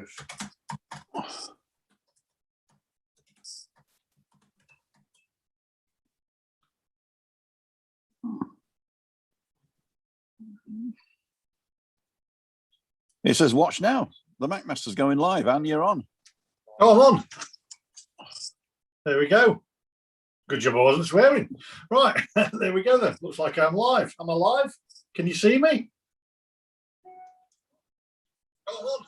live. It says, watch now. The MacMaster's going live and you're on. Oh, I'm on. There we go. Good job I wasn't swearing. Right, there we go then. Looks like I'm live. Am I live? Can you see me? Oh, I'm on.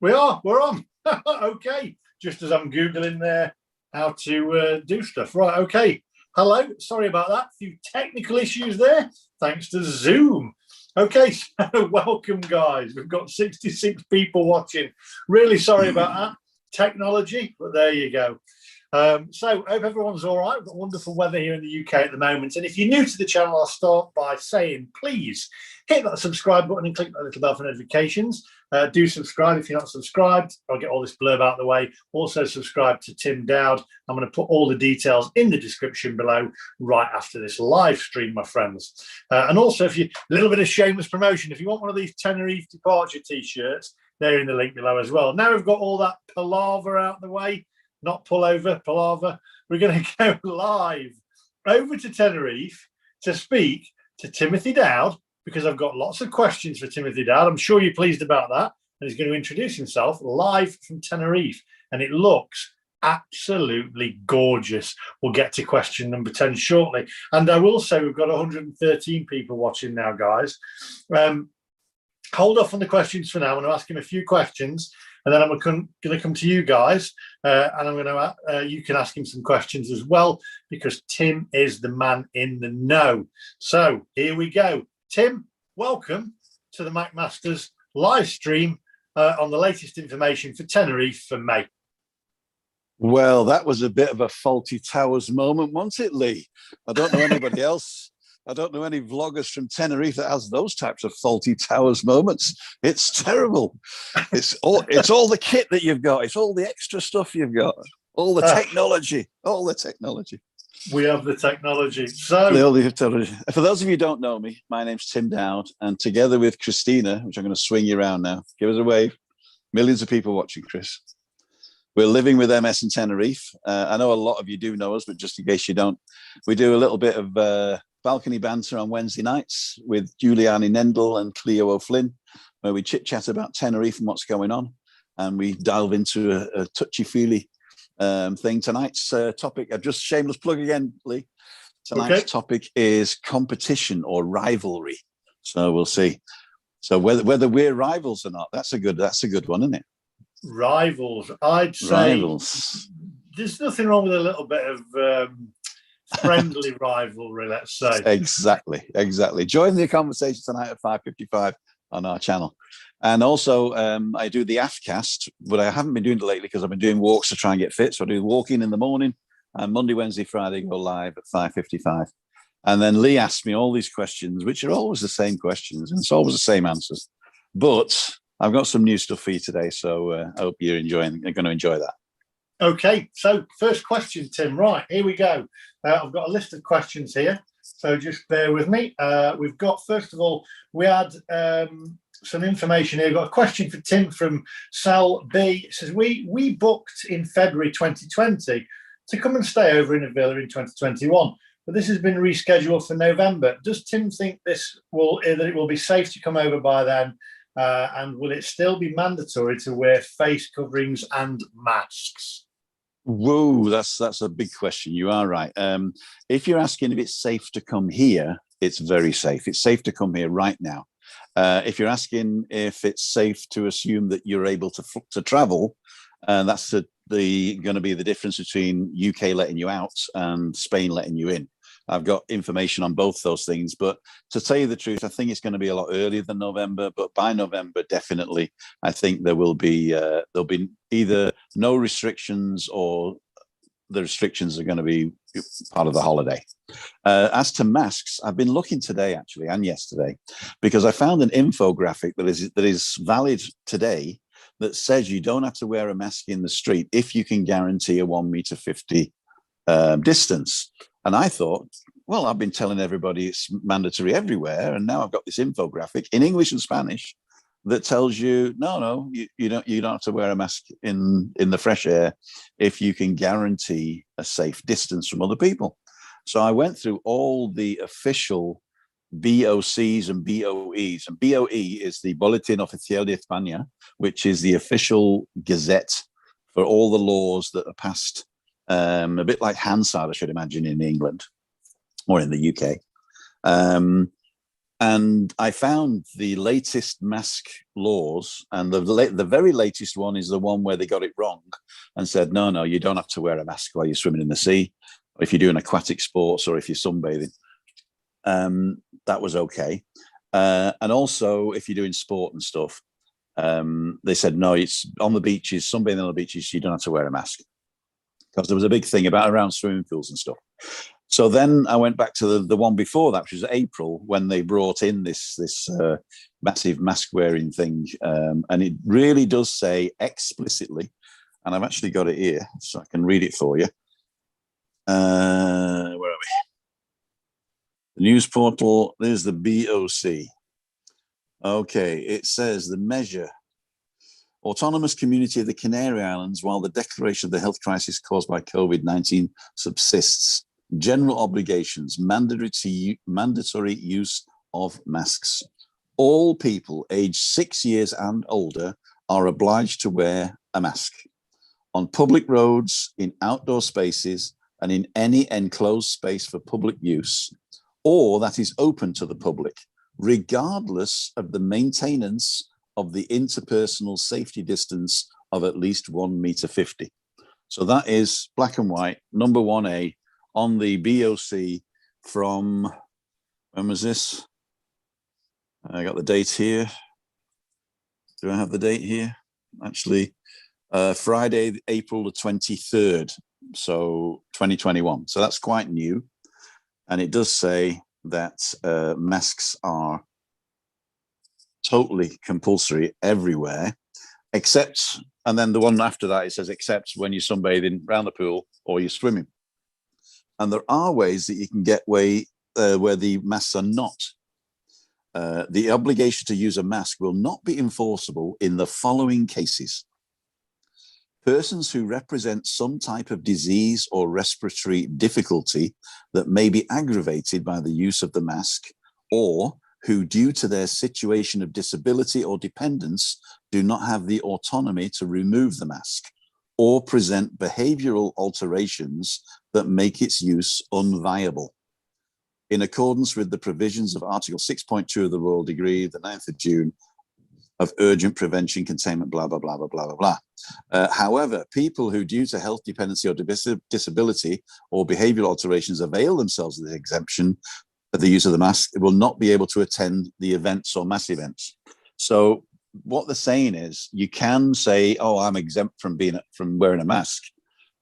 We are. We're on. Okay. Just as I'm Googling there how to do stuff. Right, okay. Hello. Sorry about that. A few technical issues there. Thanks to Zoom. Okay, so welcome, guys. We've got 66 people watching. Really sorry about that. Technology, but there you go. So I hope everyone's all right. We've got wonderful weather here in the UK at the moment. And if you're new to the channel, I'll start by saying, please hit that subscribe button and click that little bell for notifications. Do subscribe if you're not subscribed. I'll get all this blurb out of the way. Also subscribe to Tim Dowd. I'm going to put all the details in the description below right after this live stream, my friends. And also, if you a little bit of shameless promotion, if you want one of these Tenerife departure t-shirts, they're in the link below as well. Now we've got all that palaver out of the way, not pullover, palaver. We're going to go live over to Tenerife to speak to Timothy Dowd, because I've got lots of questions for Timothy Dowd. I'm sure you're pleased about that. And he's going to introduce himself live from Tenerife. And it looks absolutely gorgeous. We'll get to question number 10 shortly. And I will say we've got 113 people watching now, guys. Hold off on the questions for now. I'm going to ask him a few questions. And then I'm going to come to you guys, and I'm going to you can ask him some questions as well, because Tim is the man in the know. So here we go. Tim, welcome to the MacMaster's live stream on the latest information for Tenerife for May. Well, that was a bit of a faulty towers moment, wasn't it, Lee? I don't know anybody else. I don't know any vloggers from Tenerife that has those types of faulty towers moments. It's terrible. It's all the kit that you've got. It's all the extra stuff you've got. All the technology. All the technology. We have the technology. So for those of you who don't know me, my name's Tim Dowd, and together with Christina, which I'm going to swing you around now, give us a wave. Millions of people watching, Chris. We're living with MS in Tenerife. I know a lot of you do know us, but just in case you don't, we do a little bit of balcony banter on Wednesday nights with Giuliani Nendel and Cleo O'Flynn, where we chit chat about Tenerife and what's going on, and we delve into a touchy-feely thing. Tonight's topic, I've just shameless plug again, Lee. Tonight's topic is competition or rivalry. So we'll see. So whether we're rivals or not, that's a good one, isn't it? Rivals, I'd say. Rivals. There's nothing wrong with a little bit of friendly rivalry, let's say. Exactly. Join the conversation tonight at 5:55 on our channel. And also, I do the Aftcast, but I haven't been doing it lately because I've been doing walks to try and get fit. So I do walking in the morning, and Monday, Wednesday, Friday go live at 5:55. And then Lee asks me all these questions, which are always the same questions, and it's always the same answers. But I've got some new stuff for you today, so I hope you're going to enjoy that. Okay, so first question, Tim. Right, here we go. I've got a list of questions here, so just bear with me. We've got, first of all, we had some information here. We've got a question for Tim from Sal B. It says, we booked in February 2020 to come and stay over in a villa in 2021, but this has been rescheduled for November. Does Tim think that it will be safe to come over by then? And will it still be mandatory to wear face coverings and masks? Whoa, that's a big question. You are right. If you're asking if it's safe to come here, it's very safe. It's safe to come here right now. If you're asking if it's safe to assume that you're able to travel, that's going to be the difference between UK letting you out and Spain letting you in. I've got information on both those things, but to tell you the truth, I think it's going to be a lot earlier than November. But by November, definitely, I think there'll be either no restrictions or the restrictions are going to be part of the holiday. As to masks, I've been looking today actually and yesterday because I found an infographic that is valid today that says you don't have to wear a mask in the street if you can guarantee a 1.50 meter distance. And I thought, well, I've been telling everybody it's mandatory everywhere, and now I've got this infographic in English and Spanish that tells you, no, you don't have to wear a mask in the fresh air if you can guarantee a safe distance from other people. So I went through all the official BOCs and BOEs. And BOE is the Boletín Oficial de España, which is the official gazette for all the laws that are passed, a bit like Hansard, I should imagine, in England or in the UK. And I found the latest mask laws, and the very latest one is the one where they got it wrong and said, no, you don't have to wear a mask while you're swimming in the sea, or if you're doing aquatic sports, or if you're sunbathing. That was okay. And also, if you're doing sport and stuff, they said, no, it's on the beaches, sunbathing on the beaches, you don't have to wear a mask. Because there was a big thing about around swimming pools and stuff. So then I went back to the one before that, which was April, when they brought in this massive mask wearing thing. And it really does say explicitly, and I've actually got it here, so I can read it for you. Where are we? The news portal, there's the BOC. Okay, it says the measure. Autonomous Community of the Canary Islands, while the declaration of the health crisis caused by COVID-19 subsists. General obligations, mandatory use of masks. All people aged 6 years and older are obliged to wear a mask on public roads, in outdoor spaces, and in any enclosed space for public use, or that is open to the public, regardless of the maintenance of the interpersonal safety distance of at least 1.50 meters. So that is black and white, number 1A, on the BOC from, when was this? I got the date here. Do I have the date here? Actually, Friday, April the 23rd, so 2021. So that's quite new. And it does say that masks are totally compulsory everywhere, except, and then the one after that, it says, except when you're sunbathing around the pool or you're swimming. And there are ways that you can get where the masks are not. The obligation to use a mask will not be enforceable in the following cases. Persons who represent some type of disease or respiratory difficulty that may be aggravated by the use of the mask, or who, due to their situation of disability or dependence, do not have the autonomy to remove the mask, or present behavioral alterations that make its use unviable. In accordance with the provisions of Article 6.2 of the Royal Decree, the 9th of June, of urgent prevention, containment, blah, blah, blah, blah, blah, blah, blah. However, people who, due to health dependency or disability or behavioral alterations, avail themselves of the exemption of the use of the mask will not be able to attend the events or mass events. So what they're saying is, you can say, oh, I'm exempt from wearing a mask,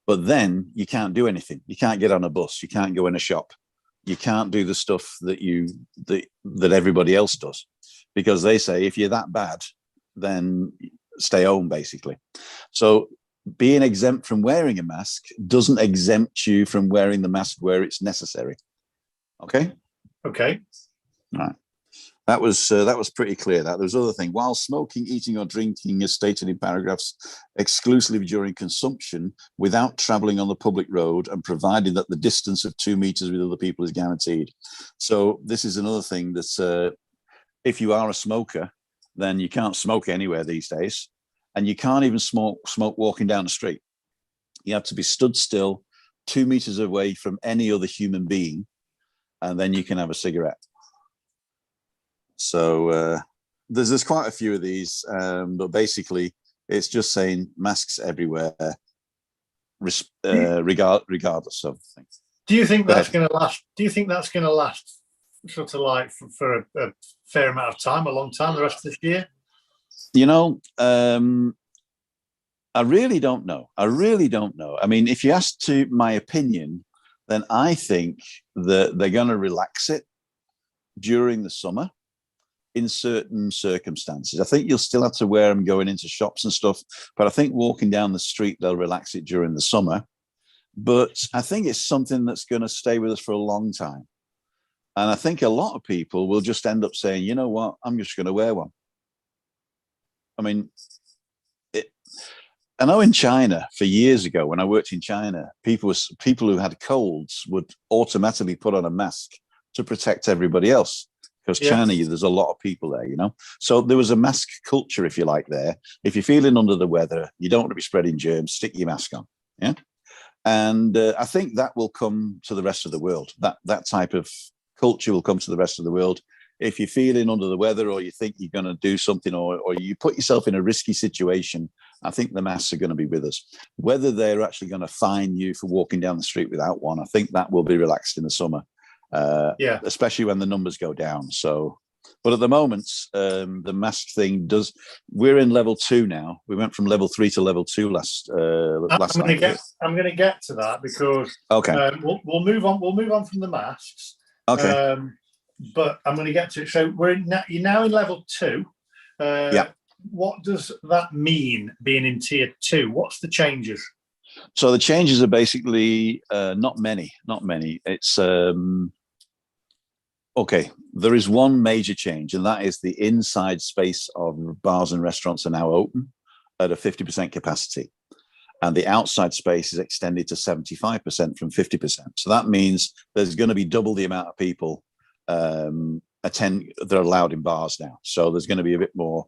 but then you can't do anything. You can't get on a bus. You can't go in a shop. You can't do the stuff that everybody else does, because they say if you're that bad, then stay home, basically. So being exempt from wearing a mask doesn't exempt you from wearing the mask where it's necessary. Okay. Okay. All right. That was pretty clear. That there was other thing. While smoking, eating, or drinking is stated in paragraphs exclusively during consumption, without travelling on the public road, and provided that the distance of 2 meters with other people is guaranteed. So this is another thing that if you are a smoker, then you can't smoke anywhere these days, and you can't even smoke walking down the street. You have to be stood still 2 meters away from any other human being, and then you can have a cigarette. So there's quite a few of these, but basically it's just saying masks everywhere, regardless of things. Do you think that's going to last? Do you think that's going to last sort of like for a fair amount of time, a long time, the rest of this year? You know, I really don't know. I mean, if you ask to my opinion, then I think that they're going to relax it during the summer in certain circumstances. I think you'll still have to wear them going into shops and stuff, but I think walking down the street, they'll relax it during the summer. But I think it's something that's going to stay with us for a long time. And I think a lot of people will just end up saying, you know what, I'm just going to wear one. I mean, I know in China for years ago, when I worked in China, people who had colds would automatically put on a mask to protect everybody else. Because China, there's a lot of people there, So there was a mask culture, if you like, there. If you're feeling under the weather, you don't want to be spreading germs, stick your mask on. Yeah. And I think that will come to the rest of the world. That type of culture will come to the rest of the world. If you're feeling under the weather, or you think you're going to do something, or you put yourself in a risky situation, I think the masks are going to be with us. Whether they're actually going to fine you for walking down the street without one, I think that will be relaxed in the summer. Especially when the numbers go down. So, but at the moment, the mask thing we're in level 2 now. We went from level 3 to level 2 last night. I'm going to get to that, because we'll move on. We'll move on from the masks. Okay. But I'm going to get to it. So you're now in level 2. What does that mean, being in tier 2? What's the changes? So the changes are basically not many. It's okay. There is one major change, and that is the inside space of bars and restaurants are now open at a 50% capacity, and the outside space is extended to 75% from 50%. So that means there's going to be double the amount of people they're allowed in bars now. So there's going to be a bit more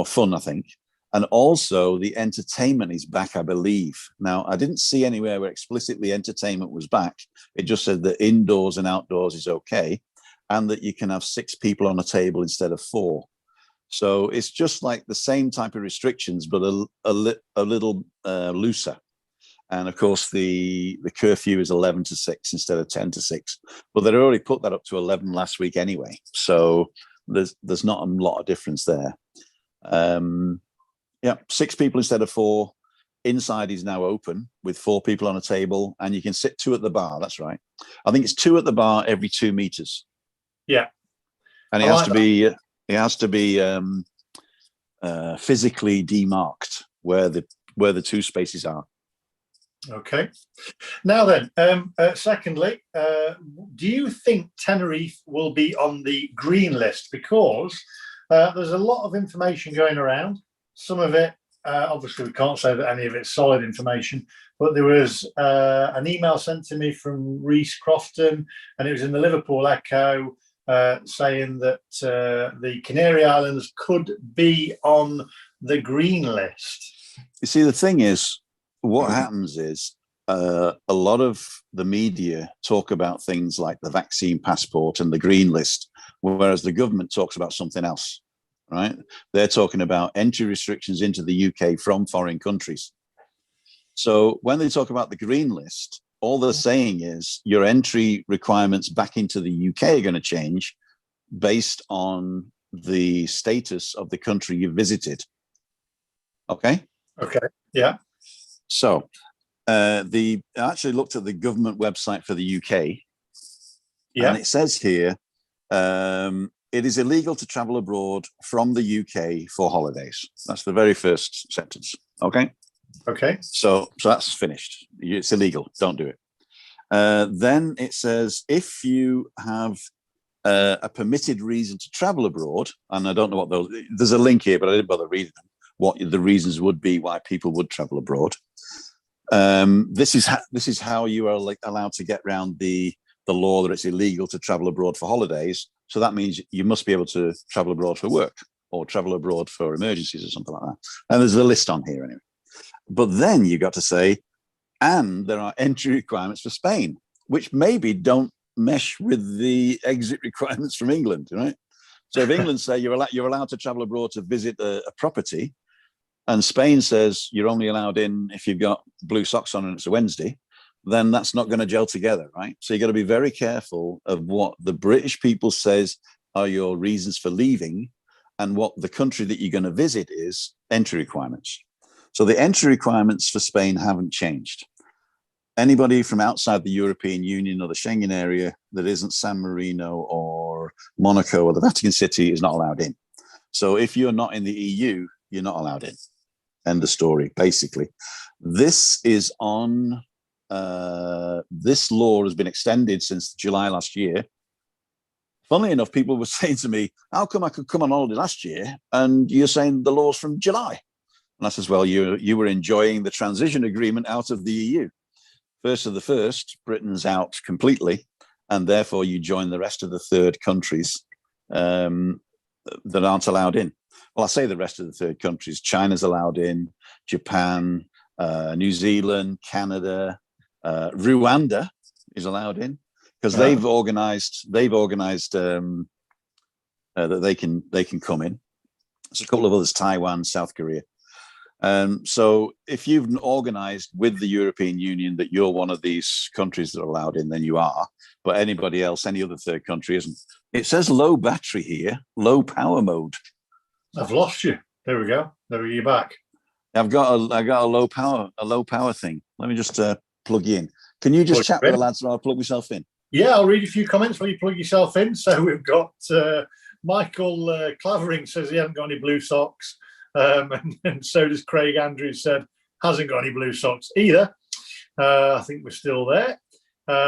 fun, I think. And also the entertainment is back, I believe. Now, I didn't see anywhere where explicitly entertainment was back. It just said that indoors and outdoors is okay, and that you can have 6 people on a table instead of 4. So it's just like the same type of restrictions, but a little looser. And of course, the curfew is 11 to 6 instead of 10 to 6. But they'd already put that up to 11 last week anyway. So there's not a lot of difference there. 6 people instead of 4. Inside is now open with 4 people on a table, and you can sit 2 at the bar. That's right. I think it's 2 at the bar every 2 meters. Yeah. And it has to be physically demarked where the 2 spaces are. Okay. Now then, secondly, do you think Tenerife will be on the green list? Because there's a lot of information going around. Some of it, obviously, we can't say that any of it's solid information, but there was an email sent to me from Reece Crofton, and it was in the Liverpool Echo, saying that the Canary Islands could be on the green list. You see, the thing is, what happens is a lot of the media talk about things like the vaccine passport and the green list, whereas the government talks about something else, right? They're talking about entry restrictions into the UK from foreign countries. So when they talk about the green list, all they're saying is your entry requirements back into the UK are going to change based on the status of the country you visited. Okay? Okay, yeah. So I actually looked at the government website for the UK, and it says here, it is illegal to travel abroad from the UK for holidays. That's the very first sentence. Okay. Okay. So that's finished. It's illegal. Don't do it. Then it says if you have a permitted reason to travel abroad, and I don't know what those. There's a link here, but I didn't bother reading them. What the reasons would be why people would travel abroad. This is how you are allowed to get around the law that it's illegal to travel abroad for holidays. So that means you must be able to travel abroad for work or travel abroad for emergencies or something like that. And there's a list on here anyway. But then you got to say, and there are entry requirements for Spain, which maybe don't mesh with the exit requirements from England, right? So if England say you're allowed to travel abroad to visit a property, and Spain says you're only allowed in if you've got blue socks on and it's a Wednesday, then that's not going to gel together, right? So you got to be very careful of what the British people says are your reasons for leaving and what the country that you're going to visit is entry requirements. So the entry requirements for Spain haven't changed. Anybody from outside the European Union or the Schengen area that isn't San Marino or Monaco or the Vatican City is not allowed in. So if you're not in the EU, you're not allowed in. End of story, basically. This is on, this law has been extended since July last year funnily enough, people were saying to me, how come I could come on holiday last year and you're saying the law's from July? And I says, well, you were enjoying the transition agreement out of the EU. First of the first, Britain's out completely, and therefore you join the rest of the third countries that aren't allowed in. Well, I say the rest of the third countries. China's allowed in, Japan, New Zealand, Canada, Rwanda is allowed in because they've organised that they can come in. There's a couple of others: Taiwan, South Korea. So if you've organised with the European Union that you're one of these countries that are allowed in, then you are. But anybody else, any other third country isn't. It says low battery here, low power mode. I've lost you. There we go. There you're back. I got a low power thing. Let me just plug you in. Can you just chat with the lads while I plug myself in? Yeah, I'll read a few comments while you plug yourself in. So we've got Michael Clavering says he hasn't got any blue socks. And so does Craig Andrews, said hasn't got any blue socks either. I think we're still there.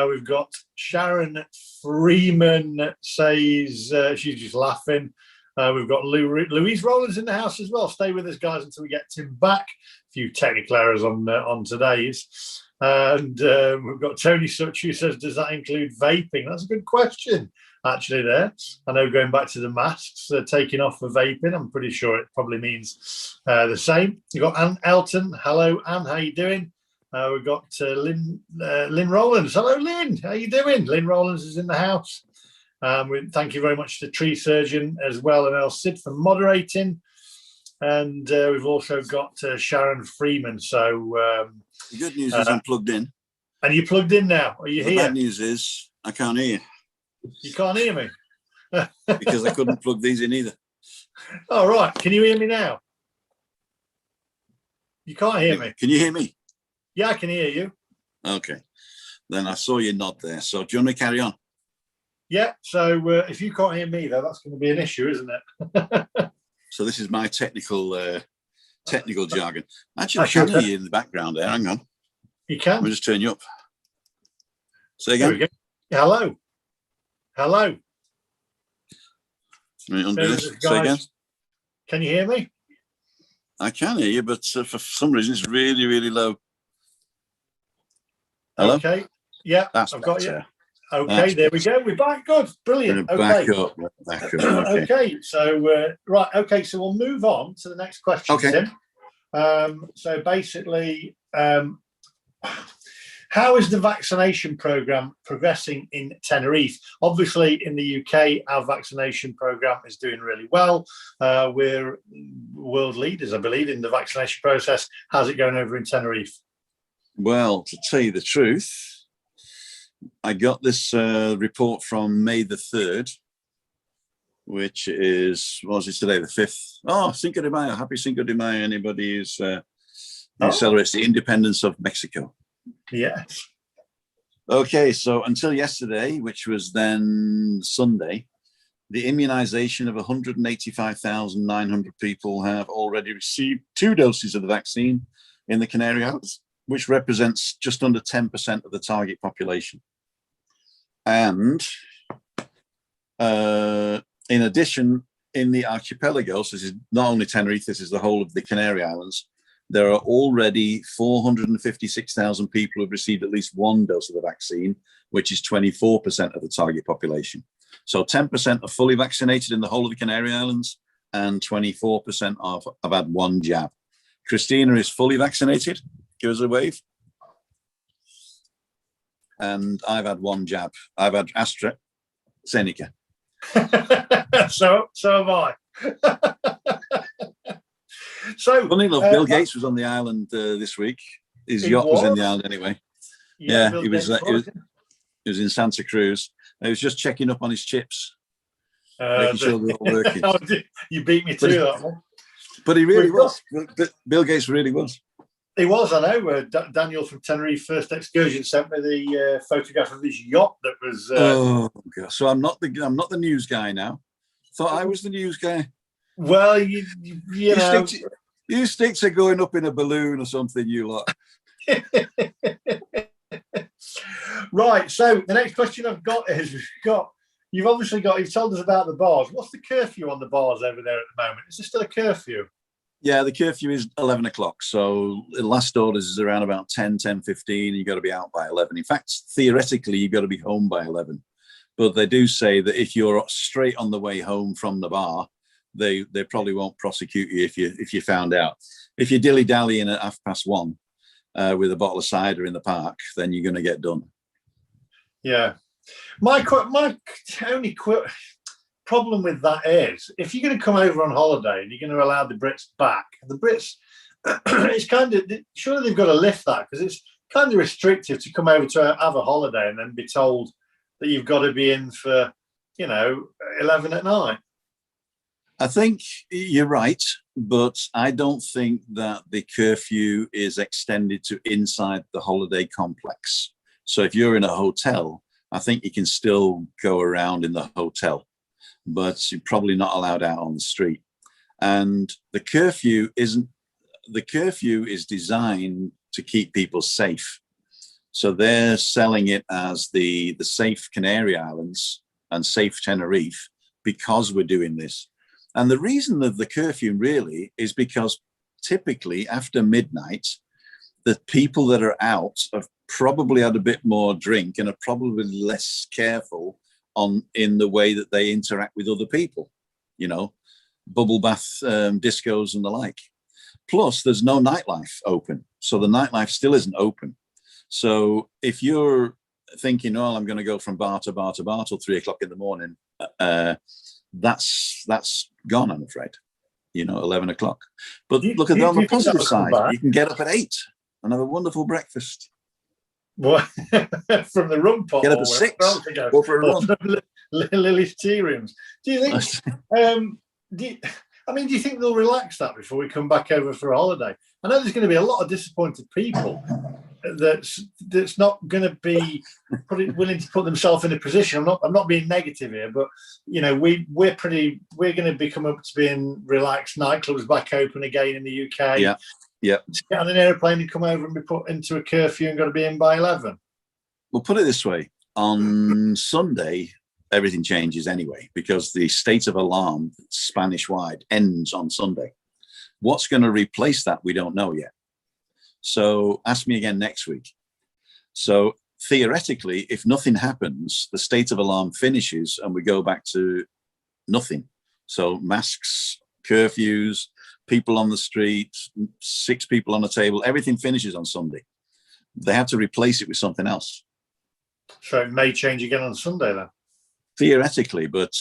We've got Sharon Freeman says she's just laughing. We've got Louise Rowlands in the house as well. Stay with us, guys, until we get Tim back. A few technical errors on today's. And we've got Tony Such who says, does that include vaping? That's a good question, actually, there. I know going back to the masks, taking off for vaping, I'm pretty sure it probably means the same. You've got Anne Elton. Hello, Anne. How you doing? We've got Lynn Rowlands. Hello, Lynn. How you doing? Lynn Rowlands is in the house. Thank you very much to Tree Surgeon as well and El Cid for moderating. And we've also got Sharon Freeman. So the good news is I'm plugged in. And you're plugged in now. Are you here? The bad news is I can't hear you. You can't hear me? Because I couldn't plug these in either. All right. Can you hear me now? You can't hear me. Can you hear me? Yeah, I can hear you. Okay. Then I saw you nod there. So do you want me to carry on? Yeah. So if you can't hear me, though, that's going to be an issue, isn't it? So this is my technical jargon. Actually, I can hear you in the background there. Hang on. You can. Let me just turn you up. Say again. There we go. Hello. Hello. Undo this. Say again. Can you hear me? I can hear you, but for some reason it's really, really low. Hello? Okay. Yeah, I've got you. Okay, there we go. We're back. Good. Brilliant. Okay. Back up. Okay. So, right. Okay. So we'll move on to the next question, okay. Tim. So basically, how is the vaccination programme progressing in Tenerife? Obviously, in the UK, our vaccination programme is doing really well. We're world leaders, I believe, in the vaccination process. How's it going over in Tenerife? Well, to tell you the truth, I got this report from May the 3rd, which is, what was it today, the 5th? Oh, Cinco de Mayo. Happy Cinco de Mayo, anybody who celebrates the independence of Mexico. Yes. Okay, so until yesterday, which was then Sunday, the immunization of 185,900 people have already received 2 doses of the vaccine in the Canary Islands, which represents just under 10% of the target population. And in addition, in the archipelago, so this is not only Tenerife, this is the whole of the Canary Islands, there are already 456,000 people who have received at least 1 dose of the vaccine, which is 24% of the target population. So 10% are fully vaccinated in the whole of the Canary Islands, and 24% have had 1 jab. Christina is fully vaccinated. Give us a wave. And I've had 1 jab. I've had AstraZeneca. So have I. So, funny enough, Bill Gates was on the island this week. His yacht was in the island anyway. Yeah, he was in Santa Cruz. He was just checking up on his chips, making sure they're all working. You beat me to that one. But he really was. Bill Gates really was. He was, I know. Daniel from Tenerife First Excursion sent me the photograph of his yacht that was. Oh God! So I'm not the news guy now. Thought I was the news guy. Well, you know, you stick to going up in a balloon or something, you lot. Right. So the next question I've got is, we've got you've obviously you've told us about the bars. What's the curfew on the bars over there at the moment? Is there still a curfew? Yeah, the curfew is 11 o'clock. So the last orders is around about 10:15. You've got to be out by 11. In fact, theoretically, you've got to be home by 11. But they do say that if you're straight on the way home from the bar, they probably won't prosecute you if you found out. If you dilly-dallying at 1:30 with a bottle of cider in the park, then you're going to get done. Yeah. My only problem with that is, if you're going to come over on holiday and you're going to allow the Brits back, the Brits, it's kind of, surely they've got to lift that, because it's kind of restrictive to come over to have a holiday and then be told that you've got to be in for, 11 at night. I think you're right, but I don't think that the curfew is extended to inside the holiday complex. So if you're in a hotel, I think you can still go around in the hotel, but you're probably not allowed out on the street. And the curfew is designed to keep people safe. So they're selling it as the safe Canary Islands and safe Tenerife because we're doing this. And the reason of the curfew really is because typically after midnight, the people that are out have probably had a bit more drink and are probably less careful in the way that they interact with other people, bubble bath discos and the like. Plus, there's no nightlife open. So the nightlife still isn't open. So if you're thinking, oh, I'm going to go from bar to bar to bar till 3 o'clock in the morning, that's gone, I'm afraid. 11 o'clock. But look at on the positive side, you can get up at 8 and have a wonderful breakfast. What? From the rum pot? Get up at 6. Go for a run. Lily's tea rooms. Do you think? Do you think they'll relax that before we come back over for a holiday? I know there's going to be a lot of disappointed people that's not going to be willing to put themselves in a position. I'm not being negative here, but we're going to become up to being relaxed. Nightclubs back open again in the UK. Yeah. Get on an airplane and come over and be put into a curfew and got to be in by 11. Well, put it this way: on Sunday, everything changes anyway, because the state of alarm Spanish-wide ends on Sunday. What's going to replace that, we don't know yet. So ask me again next week. So theoretically, if nothing happens, the state of alarm finishes and we go back to nothing. So masks, curfews, people on the street, 6 people on a table, everything finishes on Sunday. They have to replace it with something else. So it may change again on Sunday then? Theoretically, but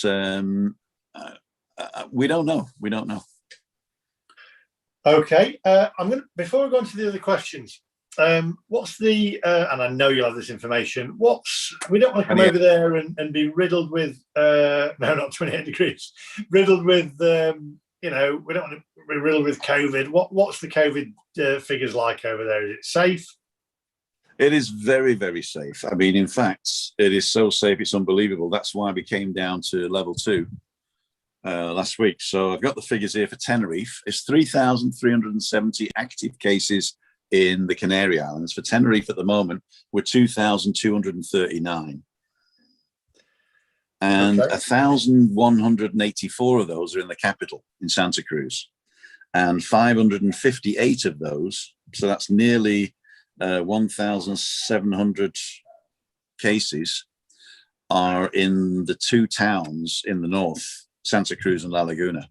we don't know. We don't know. Okay, before we go on to the other questions, what's the and I know you'll have this information, we don't want to come over there and be riddled with no, not 28 degrees, riddled with we don't want to be riddled with COVID. What's the COVID figures like over there? Is it safe? It is very, very safe. I mean, in fact, it is so safe, it's unbelievable. That's why we came down to level 2 last week. So I've got the figures here for Tenerife. It's 3,370 active cases in the Canary Islands. For Tenerife at the moment, we're 2,239. And 1,184 of those are in the capital, in Santa Cruz. And 558 of those, so that's nearly 1,700 cases, are in the 2 towns in the north, Santa Cruz and La Laguna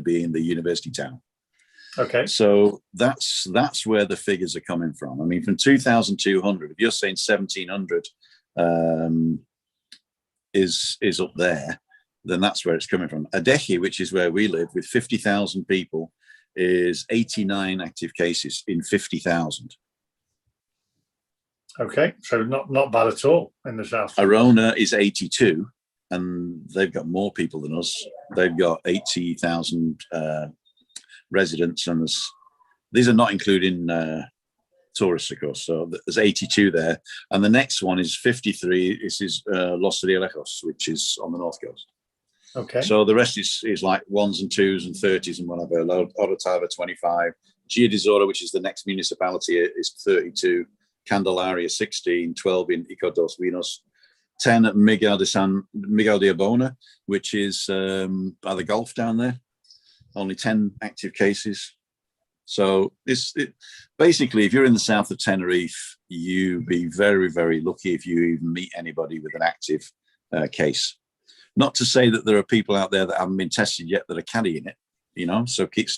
being the university town. Okay. So that's where the figures are coming from. I mean, from 2,200, if you're saying 1,700 is up there, then that's where it's coming from. Adeje, which is where we live, with 50,000 people, is 89 active cases in 50,000. Okay, so not bad at all in the south. Arona is 82, and they've got more people than us. They've got 80,000 residents, and these are not including tourists, of course. So there's 82 there, and the next one is 53. This is Los Rialejos, which is on the north coast. Okay. So the rest is like 1s and 2s and 30s and whatever. Orotava 25, Gia de Zora, which is the next municipality, is 32. Candelaria 16, 12 in Ico dos Vinos, 10 at Miguel de Abona, which is by the Gulf down there. Only 10 active cases. So basically, if you're in the south of Tenerife, you be very, very lucky if you even meet anybody with an active case. Not to say that there are people out there that haven't been tested yet that are carrying it, so keep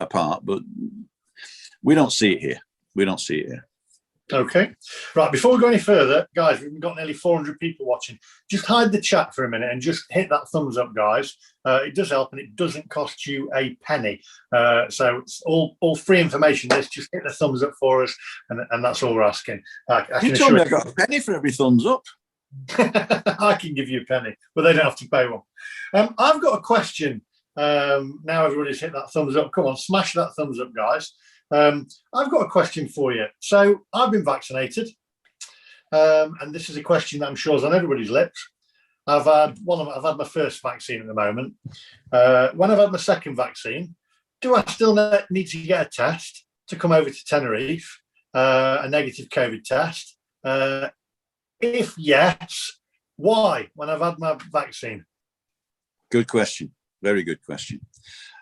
apart, but we don't see it here. Okay. Right. Before we go any further, guys, we've got nearly 400 people watching. Just hide the chat for a minute and just hit that thumbs up, guys. It does help and it doesn't cost you a penny. So it's all free information. Let's just hit the thumbs up for us, and that's all we're asking. You told me I got a penny for every thumbs up. I can give you a penny, but they don't have to pay one. I've got a question. Now everybody's hit that thumbs up. Come on, smash that thumbs up, guys. I've got a question for you. So I've been vaccinated, and this is a question that I'm sure is on everybody's lips. I've had my first vaccine at the moment. When I've had my second vaccine, do I still need to get a test to come over to Tenerife, a negative COVID test? If yes, why? When I've had my vaccine? Good question. Very good question.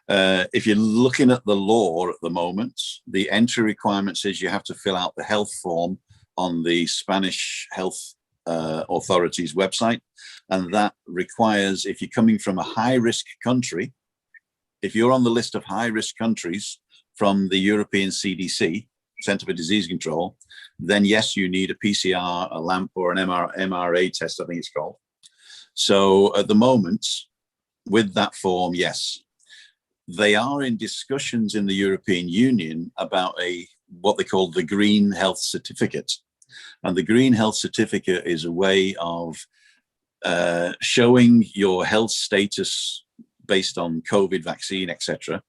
If you're looking at the law at the moment, the entry requirement says you have to fill out the health form on the Spanish health authorities website. And that requires, if you're coming from a high-risk country, if you're on the list of high-risk countries from the European CDC, Centre for Disease Control, then yes, you need a PCR, a LAMP, or an MRA test, I think it's called. So at the moment, with that form, yes. They are in discussions in the European Union about what they call the Green Health Certificate. And the Green Health Certificate is a way of showing your health status based on COVID vaccine, etc.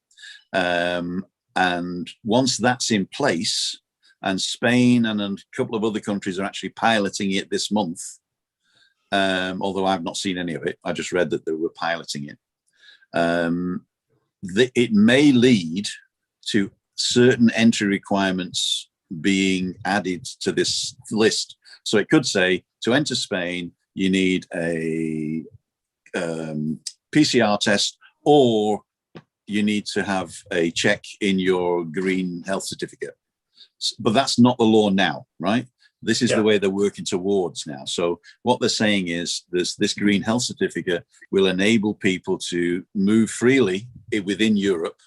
And once that's in place, and Spain and a couple of other countries are actually piloting it this month, although I've not seen any of it. I just read that they were piloting it. It may lead to certain entry requirements being added to this list. So it could say, to enter Spain, you need a PCR test, or you need to have a check in your green health certificate. But that's not the law now, right? This is the way they're working towards now. So what they're saying is this green health certificate will enable people to move freely within Europe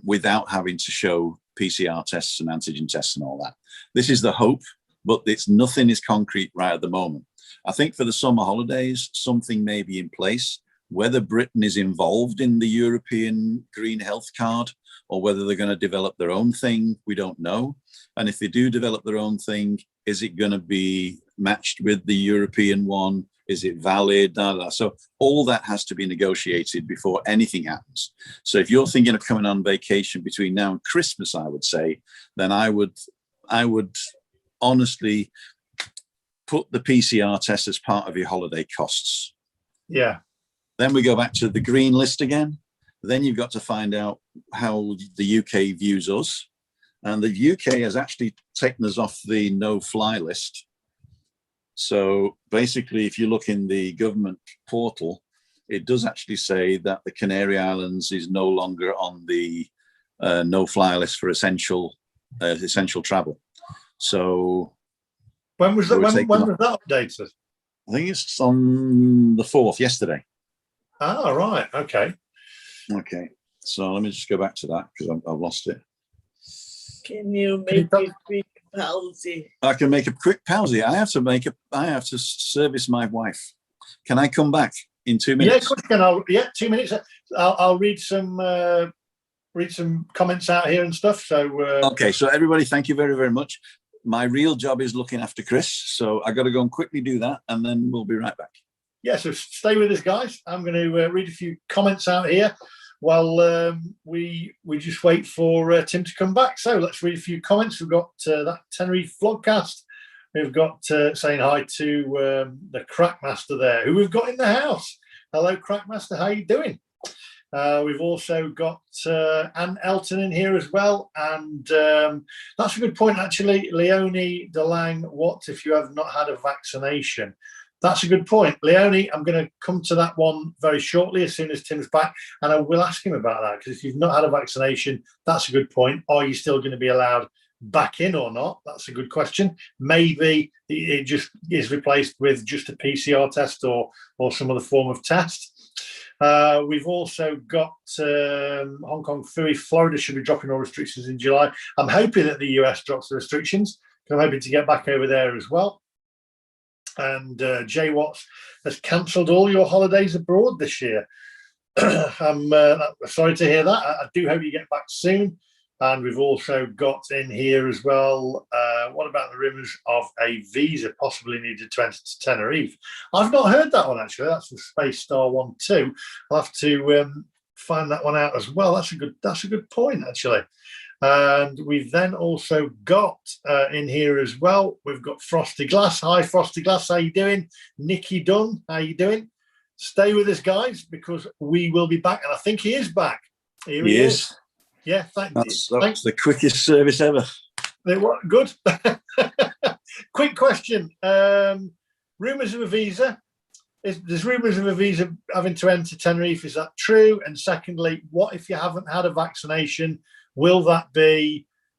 without having to show PCR tests and antigen tests and all that. This is the hope, but nothing is concrete right at the moment. I think for the summer holidays, something may be in place. Whether Britain is involved in the European Green Health Card or whether they're going to develop their own thing, we don't know. And if they do develop their own thing, is it going to be matched with the European one? Is it valid? So all that has to be negotiated before anything happens. So if you're thinking of coming on vacation between now and Christmas, I would say, then I would honestly put the PCR test as part of your holiday costs. Yeah. Then we go back to the green list again. Then you've got to find out how the UK views us. And the UK has actually taken us off the no-fly list. So basically, if you look in the government portal, it does actually say that the Canary Islands is no longer on the no-fly list for essential travel. So when was that? When was that updated? I think it's on the 4th, yesterday. Ah, right. Okay. Okay. So let me just go back to that because I've lost it. Can you make a quick pause? I can make a quick pause. I have to service my wife. Can I come back in 2 minutes? Yeah, of course. 2 minutes. I'll read some comments out here and stuff. So okay. So everybody, thank you very, very much. My real job is looking after Chris, so I got to go and quickly do that, and then we'll be right back. Yeah. So stay with us, guys. I'm going to read a few comments out here while we just wait for Tim to come back. So let's read a few comments. We've got that Tenerife vlogcast. We've got saying hi to the MacMaster there, who we've got in the house. Hello, MacMaster. How you doing? We've also got Anne Elton in here as well. And that's a good point, actually. Leonie Delang, what if you have not had a vaccination? That's a good point. Leonie, I'm going to come to that one very shortly as soon as Tim's back. And I will ask him about that, because if you've not had a vaccination, that's a good point. Are you still going to be allowed back in or not? That's a good question. Maybe it just is replaced with just a PCR test or some other form of test. We've also got Hong Kong Fui. Florida should be dropping all restrictions in July. I'm hoping that the US drops the restrictions, because I'm hoping to get back over there as well. And Jay Watts has cancelled all your holidays abroad this year. I'm sorry to hear that. I do hope you get back soon. And we've also got in here as well, what about the rumours of a visa possibly needed to enter to Tenerife? I've not heard that one, actually. That's from Space Star 12. I'll have to find that one out as well. That's a good point, actually. And we've then also got in here as well, we've got Frosty Glass. Hi, Frosty Glass. How you doing? Nicky Dunn, how you doing? Stay with us, guys, because we will be back. And I think he is back. Here he is. Yeah, thanks. That's the quickest service ever. Good. Quick question. Rumours of a visa. There's rumours of a visa having to enter Tenerife. Is that true? And secondly, what if you haven't had a vaccination? Will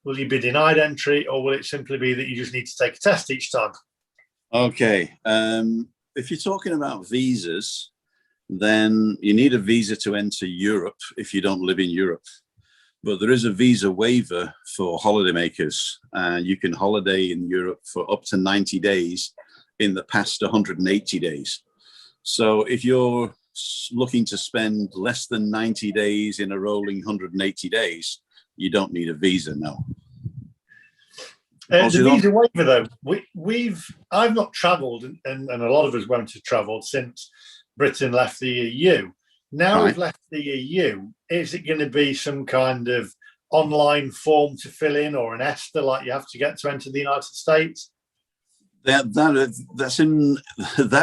you be denied entry, or will it simply be that you just need to take a test each time? Okay. If you're talking about visas, then you need a visa to enter Europe if you don't live in Europe. But there is a visa waiver for holidaymakers. You can holiday in Europe for up to 90 days in the past 180 days. So if you're looking to spend less than 90 days in a rolling 180 days, you don't need a visa, no. The visa waiver, though, I've not travelled, and a lot of us won't have travelled since Britain left the EU. Now we've left the EU, is it going to be some kind of online form to fill in, or an ESTA like you have to get to enter the United States? That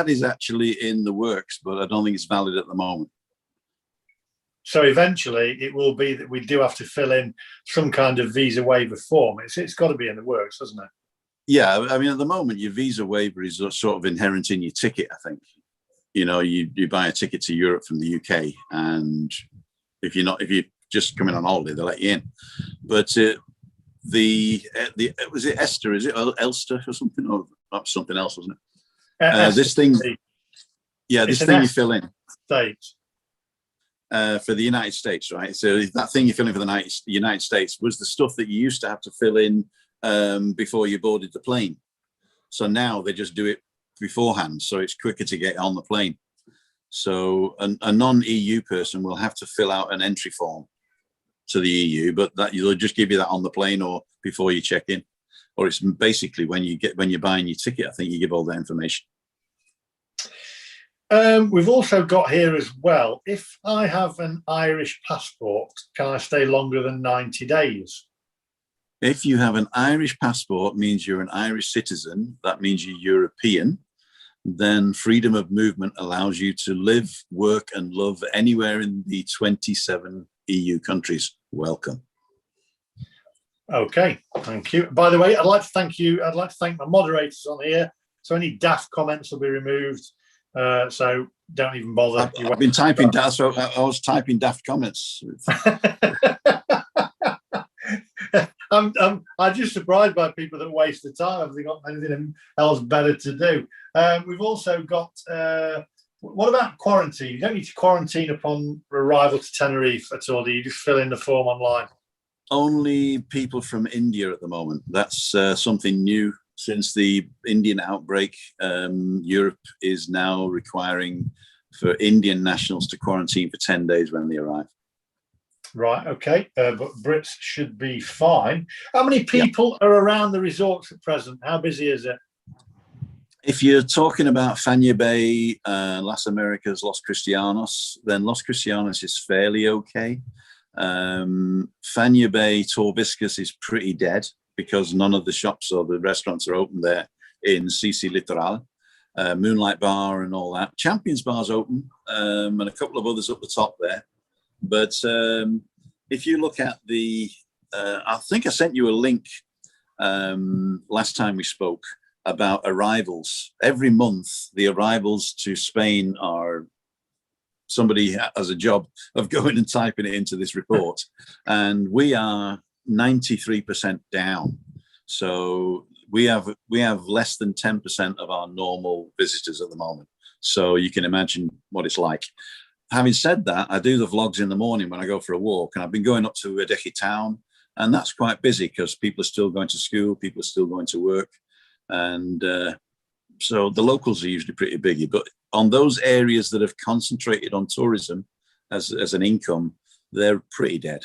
is actually in the works, but I don't think it's valid at the moment. So eventually it will be that we do have to fill in some kind of visa waiver form. It's got to be in the works, doesn't it? Yeah, I mean, at the moment, your visa waiver is sort of inherent in your ticket, I think. You know, you buy a ticket to Europe from the UK, and if you're just coming on holiday, they'll let you in. But was it Esther? Is it Elster or something, or something else, wasn't it? This thing you fill in. States. For the United States, right? So that thing you fill in for the United States was the stuff that you used to have to fill in before you boarded the plane. So now they just do it beforehand, so it's quicker to get on the plane. So a non-EU person will have to fill out an entry form to the EU, but that they'll just give you that on the plane or before you check in, or it's basically when you're buying your ticket. I think you give all that information. We've also got here as well, if I have an Irish passport, can I stay longer than 90 days? If you have an Irish passport, means you're an Irish citizen, that means you're European, then freedom of movement allows you to live, work and love anywhere in the 27 EU countries. Welcome. Okay, thank you. By the way, I'd like to thank my moderators on here. So any daft comments will be removed. So don't even bother. I've been typing daft, so I was typing daft comments. I'm just surprised by people that waste the time. Have they got anything else better to do? We've also got, what about quarantine? You don't need to quarantine upon arrival to Tenerife at all, do you? Just fill in the form online? Only people from India at the moment. That's something new. Since the Indian outbreak, Europe is now requiring for Indian nationals to quarantine for 10 days when they arrive. Right, okay, but Brits should be fine. How many people are around the resorts at present? How busy is it? If you're talking about Fania Bay, Las Americas, Los Cristianos, then Los Cristianos is fairly okay. Fania Bay, Torviscas is pretty dead because none of the shops or the restaurants are open there in CC Litoral. Moonlight Bar and all that. Champions Bar's open, and a couple of others up the top there. But if you look at the, I think I sent you a link last time we spoke about arrivals. Every month, the arrivals to Spain are, somebody has a job of going and typing it into this report, and we are 93% down. So we have less than 10% of our normal visitors at the moment. So you can imagine what it's like. Having said that, I do the vlogs in the morning when I go for a walk, and I've been going up to Udeki town, and that's quite busy because people are still going to school, people are still going to work, and so the locals are usually pretty biggie. But on those areas that have concentrated on tourism as an income, they're pretty dead.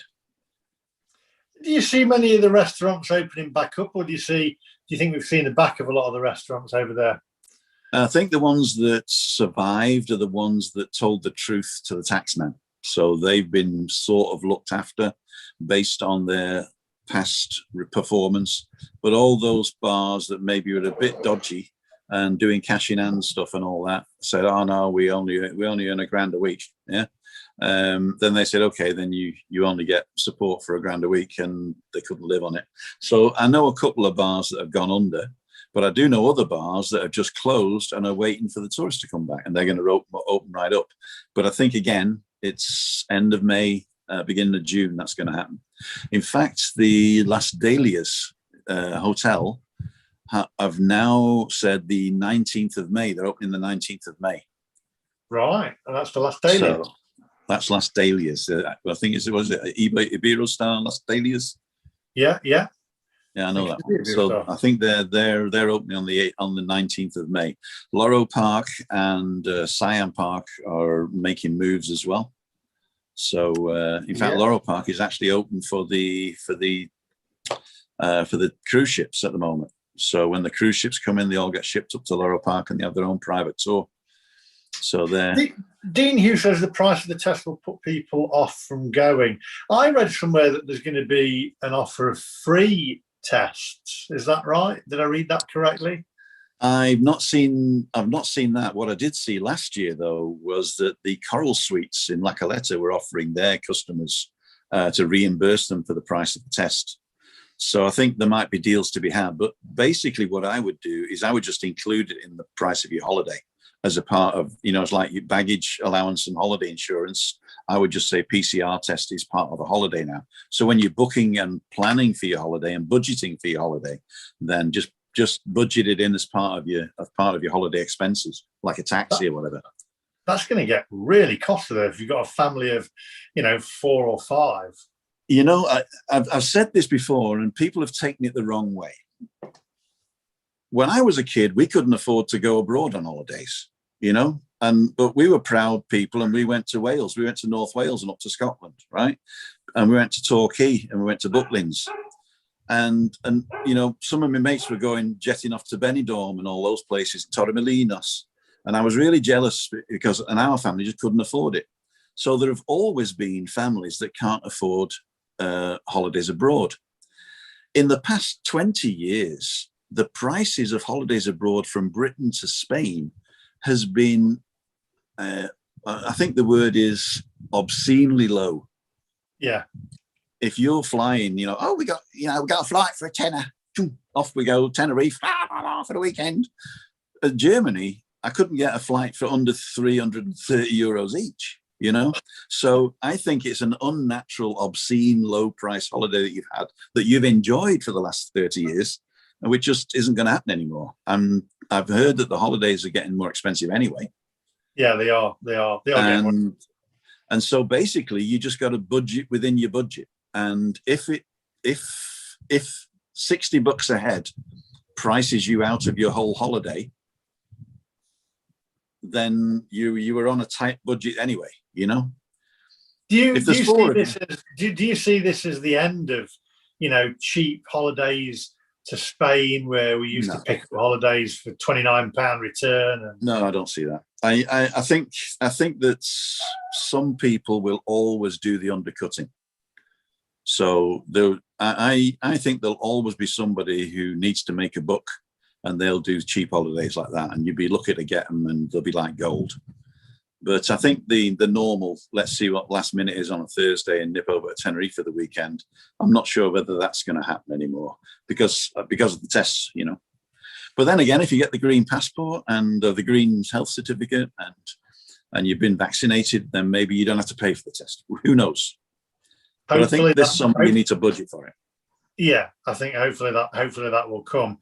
Do you see many of the restaurants opening back up, or do you think we've seen the back of a lot of the restaurants over there? I think the ones that survived are the ones that told the truth to the taxman. So they've been sort of looked after based on their past performance. But all those bars that maybe were a bit dodgy and doing cash in hand stuff and all that said, "Oh no, we only earn $1,000 a week." Yeah. Then they said, "Okay, then you only get support for $1,000 a week," and they couldn't live on it. So I know a couple of bars that have gone under. But I do know other bars that have just closed and are waiting for the tourists to come back, and they're going to open right up. But I think, again, it's end of May, beginning of June, that's going to happen. In fact, the Las Dahlias Hotel have now said the 19th of May. They're opening the 19th of May. Right, and that's the Las Dahlias. So that's Las Dahlias. I think was it Iberostar Las Dahlias? Yeah. Yeah, I know that one. So I think they're opening on the 19th of May. Loro Park and Siam Park are making moves as well. So in fact, Loro Park is actually open for the cruise ships at the moment. So when the cruise ships come in, they all get shipped up to Loro Park and they have their own private tour. So there. Dean Hughes says the price of the test will put people off from going. I read somewhere that there's going to be an offer of free tests. Is that right? Did I read that correctly? I've not seen that. What I did see last year, though, was that the Coral Suites in La Caleta were offering their customers to reimburse them for the price of the test. So I think there might be deals to be had. But basically what I would do is I would just include it in the price of your holiday as a part of, it's like your baggage allowance and holiday insurance. I would just say PCR test is part of the holiday now. So when you're booking and planning for your holiday and budgeting for your holiday, then just budget it in as part of your holiday expenses, like a taxi or whatever. That's going to get really costly if you've got a family of, 4 or 5. I've said this before, and people have taken it the wrong way. When I was a kid, we couldn't afford to go abroad on holidays, but we were proud people, and we went to Wales. We went to North Wales and up to Scotland, right? And we went to Torquay and we went to Butlins. And some of my mates were jetting off to Benidorm and all those places, Torremolinos. And I was really jealous because our family just couldn't afford it. So there have always been families that can't afford holidays abroad. In the past 20 years, the prices of holidays abroad from Britain to Spain has been, I think the word is obscenely low. Yeah. If you're flying, we got a flight for a tenner. Off we go, Tenerife for the weekend. At Germany, I couldn't get a flight for under 330 euros each. So I think it's an unnatural, obscene, low-price holiday that you've had, that you've enjoyed for the last 30 years, which just isn't going to happen anymore. And I've heard that the holidays are getting more expensive anyway. Yeah, they are. They are getting more. And so basically, you just got to budget within your budget. And if $60 a head prices you out of your whole holiday, then you were on a tight budget anyway. Do you see this as the end of cheap holidays to Spain, where we used to pick up holidays for £29 return? No, I don't see that. I think that some people will always do the undercutting. So I think there'll always be somebody who needs to make a buck, and they'll do cheap holidays like that, and you'd be lucky to get them, and they'll be like gold. But I think the normal, let's see what last minute is on a Thursday and nip over to Tenerife for the weekend. I'm not sure whether that's going to happen anymore because of the tests, you know. But then again, if you get the green passport and the green health certificate and you've been vaccinated, then maybe you don't have to pay for the test. Who knows? But I think this summer you need to budget for it. Yeah, I think hopefully that will come.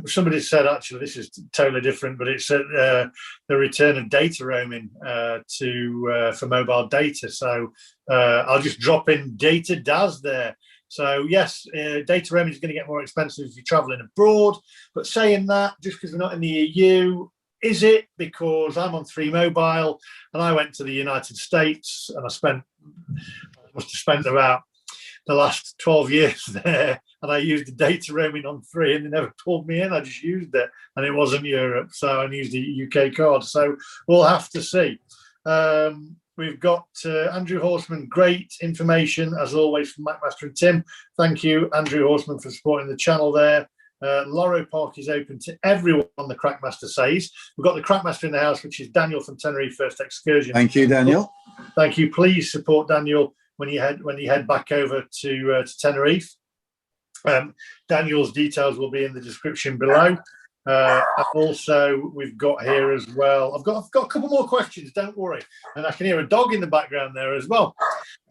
Somebody said, actually, this is totally different, but it's the return of data roaming for mobile data. So I'll just drop in data DAS there. So yes, data roaming is going to get more expensive if you're traveling abroad. But saying that, just because we're not in the EU, is it? Because I'm on 3 Mobile and I went to the United States and I must have spent about the last 12 years there, and I used the data roaming on 3 and they never pulled me in. I just used it and it wasn't Europe, so I used the UK card. So we'll have to see. We've got Andrew Horseman, great information as always from MacMaster and Tim. Thank you, Andrew Horseman, for supporting the channel there. Loro Park is open to everyone, the Crackmaster says. We've got the Crackmaster in the house, which is Daniel from Tenerife First Excursion. Thank you, Daniel. Thank you. Please support Daniel when you head back over to Tenerife. Daniel's details will be in the description below. And also, we've got here as well. I've got a couple more questions. Don't worry, and I can hear a dog in the background there as well.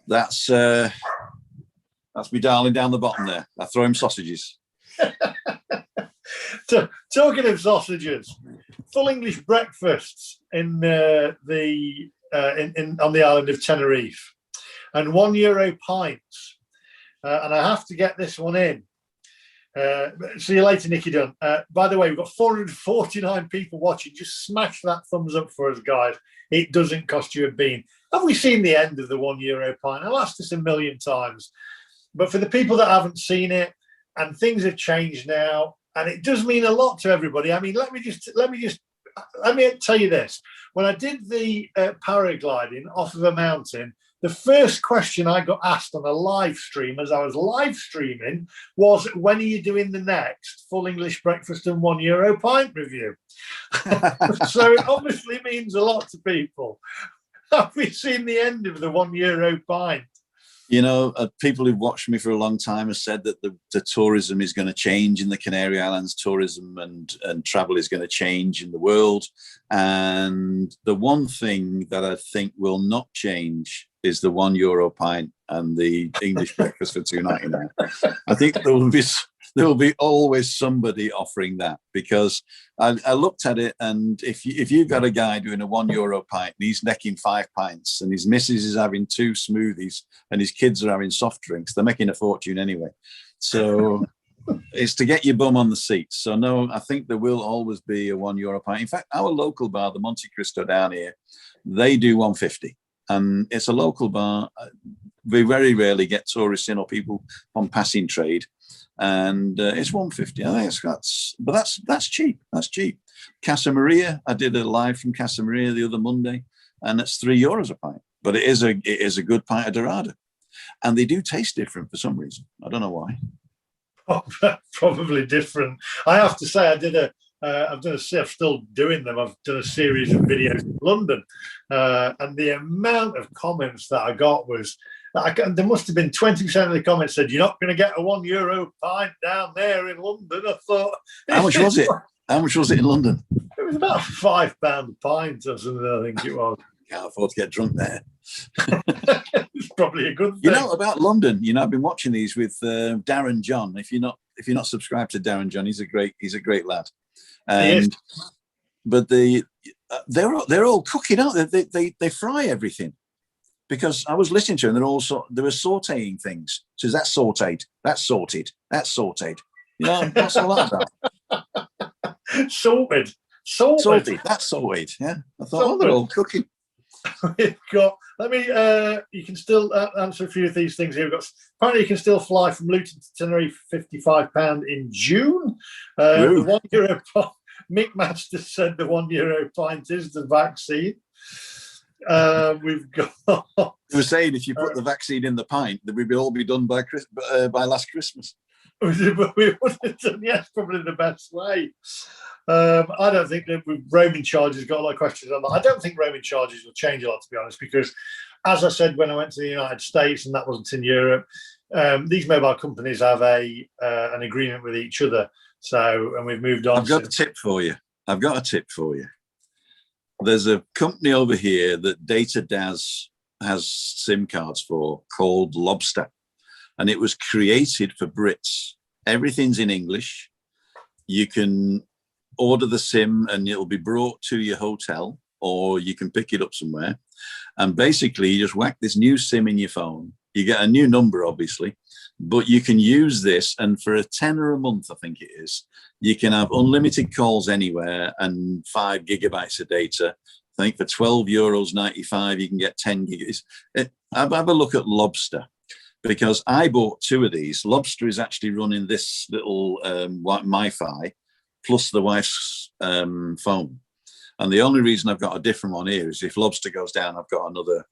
That's me darling down the bottom there. I throw him sausages. Talking of sausages, full English breakfasts on the island of Tenerife, and €1 pints. And I have to get this one in. See you later, Nicky Dunn. By the way, we've got 449 people watching. Just smash that thumbs up for us, guys. It doesn't cost you a bean. Have we seen the end of the €1 pint? I've asked this a million times. But for the people that haven't seen it, and things have changed now, and it does mean a lot to everybody. I mean, let me tell you this. When I did the paragliding off of a mountain, the first question I got asked on a live stream as I was live streaming was, when are you doing the next full English breakfast and €1 pint review? So it obviously means a lot to people. Have we seen the end of the €1 pint? You know, people who've watched me for a long time have said that the tourism is going to change in the Canary Islands. Tourism and travel is going to change in the world. And the one thing that I think will not change is the €1 pint and the English breakfast for $2.99. I think there will be always somebody offering that, because I looked at it, and if you've got a guy doing a €1 pint and he's necking 5 pints and his missus is having 2 smoothies and his kids are having soft drinks, they're making a fortune anyway. So it's to get your bum on the seat. So no, I think there will always be a €1 pint. In fact, our local bar, the Monte Cristo down here, they do $1.50. And it's a local bar. We very rarely get tourists in or people on passing trade. And it's $1.50. I think that's cheap. That's cheap. Casa Maria, I did a live from Casa Maria the other Monday, and it's €3 a pint. But it is a good pint of Dorada, and they do taste different for some reason. I don't know why. Probably different. I have to say, I'm still doing them. I've done a series of videos in London, and the amount of comments that I got was, there must have been 20% of the comments said, "You're not going to get a €1 pint down there in London." I thought, how much was it? How much was it in London? It was about £5 a pint or something, I think it was. Can't afford to get drunk there. It's probably a good thing. You know about London. You know, I've been watching these with Darren John. If you're not subscribed to Darren John, he's a great lad. But they're all cooking out. They fry everything. Because I was listening to them, they were sauteing things. So that's sauteed, that's sorted, that's sorted. You know, what's all that about? Salted. That's salted. Yeah, I thought, they're all cooking. We've got. You can still answer a few of these things here. Apparently, you can still fly from Luton to Tenerife for £55 in June. The €1 pint. MacMaster said the €1 pint is the vaccine. We've got. They were saying if you put the vaccine in the pint, that we'd all be done by last Christmas. We would have done, yes, probably the best way. I don't think that with roaming charges, got a lot of questions on that. I don't think roaming charges will change a lot, to be honest, because as I said, when I went to the United States, and that wasn't in Europe, these mobile companies have an agreement with each other. So, and we've moved on. I've got a tip for you. There's a company over here that Data Daz has SIM cards for called Lobster, and it was created for Brits. Everything's in English. You can order the SIM and it'll be brought to your hotel, or you can pick it up somewhere. And basically, you just whack this new SIM in your phone. You get a new number, obviously, but you can use this. And for a tenner a month, I think it is, you can have unlimited calls anywhere and 5 gigabytes of data. I think for €12.95, you can get 10 gigs. Have a look at Lobster, because I bought 2 of these. Lobster is actually running this little MiFi plus the wife's phone. And the only reason I've got a different one here is if Lobster goes down, I've got another.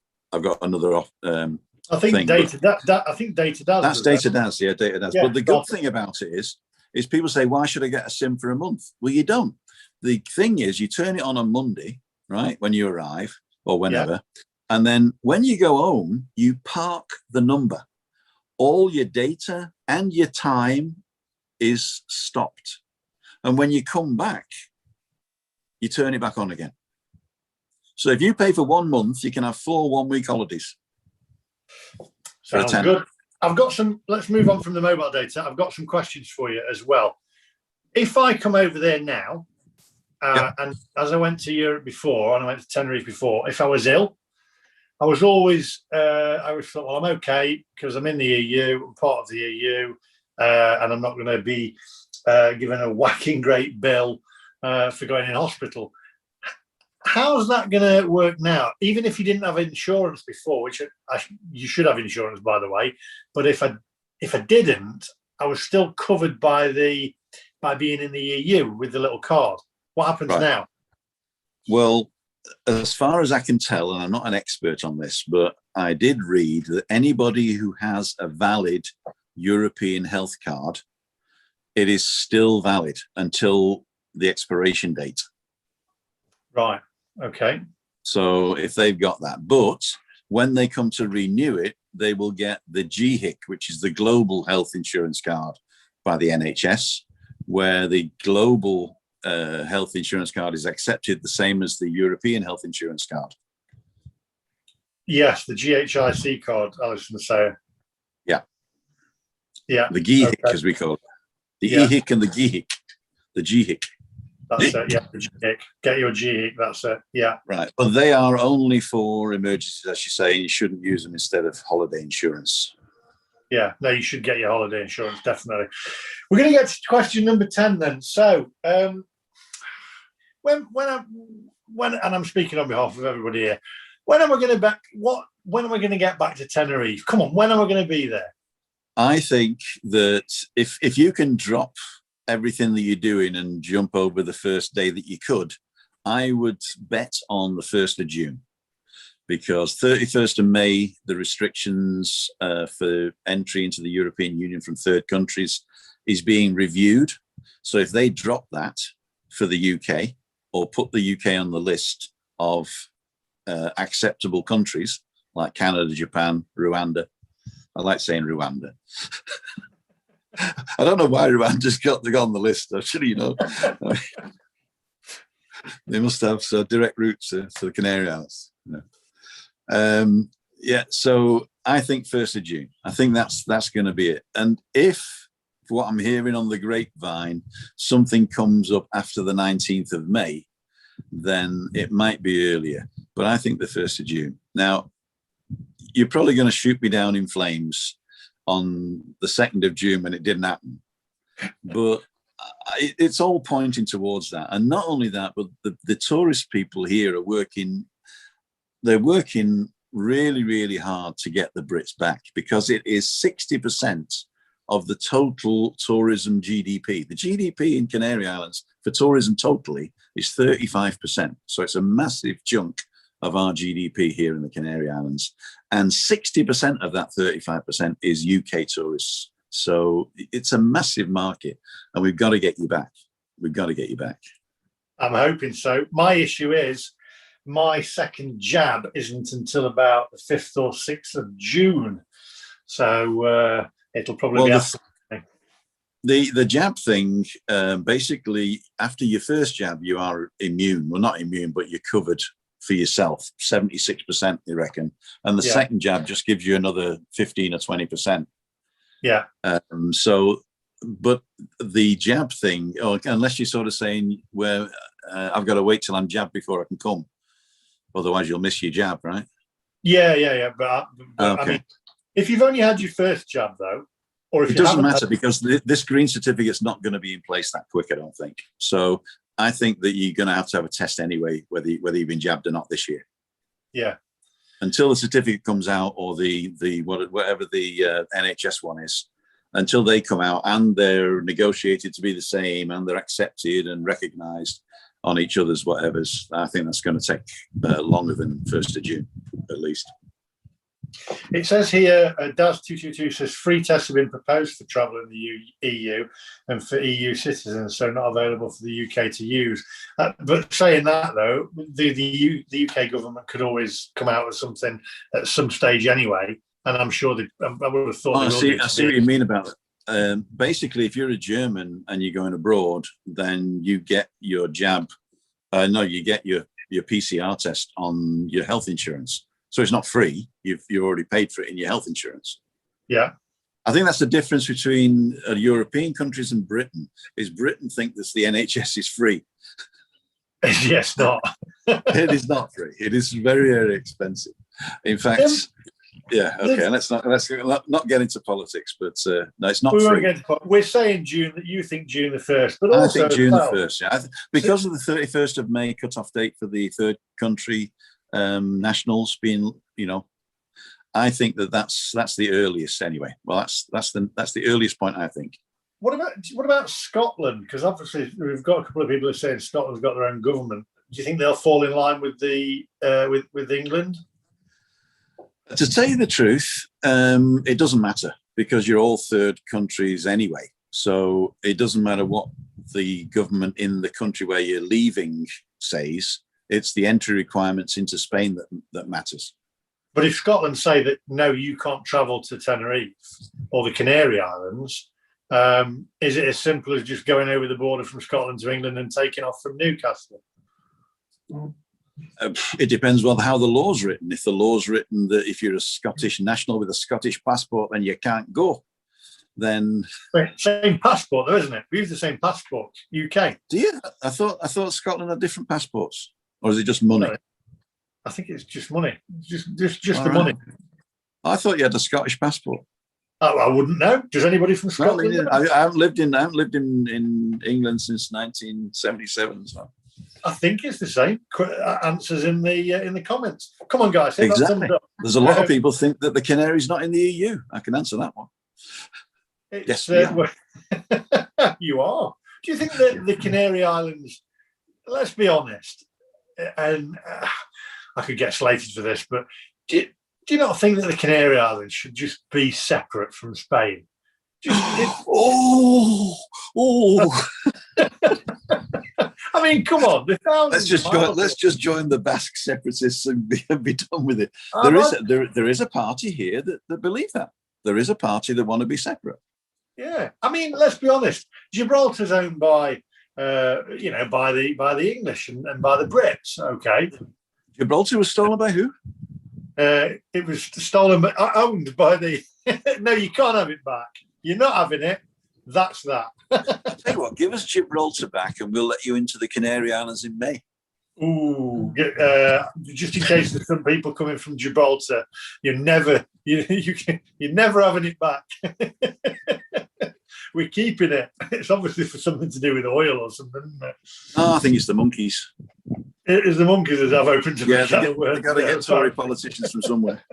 I think thing. I think Data does. That's Data does, yeah, Data does. Yeah, but the good thing about it is people say, why should I get a SIM for a month? Well, you don't. The thing is, you turn it on Monday, right, when you arrive or whenever, and then when you go home, you park the number. All your data and your time is stopped. And when you come back, you turn it back on again. So if you pay for 1 month, you can have 4 one-week holidays. Sounds good. I've got some, let's move on from the mobile data. I've got some questions for you as well. If I come over there now, and as I went to Europe before, and I went to Tenerife before, if I was ill, I always thought, well, I'm okay because I'm in the EU, I'm part of the EU, and I'm not going to be given a whacking great bill for going in hospital. How's that going to work now? Even if you didn't have insurance before, which you should have insurance, by the way, but if I didn't, I was still covered by being in the EU with the little card. What happens now? Well, as far as I can tell, and I'm not an expert on this, but I did read that anybody who has a valid European health card, it is still valid until the expiration date. Right. Okay. So if they've got that, but when they come to renew it, they will get the GHIC, which is the global health insurance card by the NHS, where the global health insurance card is accepted the same as the European health insurance card. Yes, the GHIC card, I was going to say. Yeah. Yeah. The GHIC, as we call it. The EHIC and the GHIC. The GHIC. That's it, yeah, the GHIC. Get your GHIC, that's it, yeah. Right, but they are only for emergencies, as you say, and you shouldn't use them instead of holiday insurance. Yeah, no, you should get your holiday insurance, definitely. We're going to get to question number 10 then. So, when and I'm speaking on behalf of everybody here, when am I going to get back to Tenerife? Come on, when am I going to be there? I think that if you can drop everything that you're doing and jump over the first day that you could, I would bet on the 1st of June, because 31st of May, the restrictions for entry into the European Union from third countries is being reviewed. So if they drop that for the UK or put the UK on the list of acceptable countries like Canada, Japan, Rwanda, I like saying Rwanda. I don't know why Rwanda's got on the list. Actually, they must have direct routes to the Canary Islands. So I think 1st of June. I think that's going to be it. And if, for what I'm hearing on the grapevine, something comes up after the 19th of May, then it might be earlier. But I think the 1st of June. Now, you're probably going to shoot me down in flames on the 2nd of June when it didn't happen. But it's all pointing towards that. And not only that, but the tourist people here are working really, really hard to get the Brits back, because it is 60% of the total tourism GDP. The GDP in Canary Islands for tourism totally is 35%. So it's a massive chunk of our GDP here in the Canary Islands. And 60% of that 35% is UK tourists. So it's a massive market, and we've got to get you back. We've got to get you back. I'm hoping so. My issue is my second jab isn't until about the 5th or 6th of June. So it'll probably be after. The jab thing, basically, after your first jab, you are immune. Well, not immune, but you're covered for yourself, 76%, they reckon. And the second jab just gives you another 15 or 20%. Yeah. But the jab thing, unless you're sort of saying, well, I've got to wait till I'm jabbed before I can come. Otherwise, you'll miss your jab, right? Yeah. But okay. I mean, if you've only had your first jab, though, or if it doesn't matter because this green certificate's not going to be in place that quick, I don't think. So I think that you're going to have a test anyway, whether you've been jabbed or not this year. Yeah. Until the certificate comes out, or whatever the NHS one is, until they come out and they're negotiated to be the same and they're accepted and recognised on each other's whatevers, I think that's going to take longer than 1st of June, at least. It says here, DAS222 says free tests have been proposed for travel in the EU and for EU citizens, so not available for the UK to use. But saying that, though, the UK government could always come out with something at some stage anyway, and I'm sure I would have thought. I see what you mean about it. Basically, if you're a German and you're going abroad, then you get your jab. You get your PCR test on your health insurance. So it's not free. You've already paid for it in your health insurance. Yeah. I think that's the difference between European countries and Britain. Is Britain think that the NHS is free? Yes, not. It is not free. It is very, very expensive. In fact, let's not get into politics, but no, it's not free. We're saying June. That you think June the 1st, but also I think June the 1st. Yeah, because of the 31st of May cut-off date for the third country nationals being, I think that's the earliest anyway. Well, that's the earliest point, I think. What about Scotland? Because obviously we've got a couple of people who are saying Scotland's got their own government. Do you think they'll fall in line with the with England? To tell you the truth, it doesn't matter because you're all third countries anyway. So it doesn't matter what the government in the country where you're leaving says. It's the entry requirements into Spain that matters. But if Scotland say that, no, you can't travel to Tenerife or the Canary Islands, is it as simple as just going over the border from Scotland to England and taking off from Newcastle? It depends on how the law's written. If the law's written that if you're a Scottish national with a Scottish passport, then you can't go, then... Same passport, though, isn't it? We use the same passport, UK. Do you? I thought Scotland had different passports. Or is it just money? I think it's just money. Just the money. I thought you had a Scottish passport. Oh, I wouldn't know. Does anybody from Scotland? Well, I haven't lived in England since 1977. So I think it's the same. Answers in the comments. Come on, guys. Exactly. There's a lot of people think that the Canary's not in the EU. I can answer that one. Yes, you are. Do you think that the Canary Islands? Let's be honest. And I could get slated for this, but do you not think that the Canary Islands should just be separate from Spain? Oh! I mean, come on. Let's just join the Basque separatists and be done with it. There is a party here that believe that. There is a party that want to be separate. Yeah, I mean, let's be honest. Gibraltar's owned by. By the English and by the Brits. Okay. Gibraltar was stolen by who? It was stolen, owned by the. No, you can't have it back. You're not having it. That's that. I'll tell you what, give us Gibraltar back, and we'll let you into the Canary Islands in May. Ooh, just in case there's some people coming from Gibraltar, you're never having it back. We're keeping it. It's obviously for something to do with oil or something, isn't it? Oh, I think it's the monkeys. It is the monkeys that have opened to they've got to get Tory politicians from somewhere.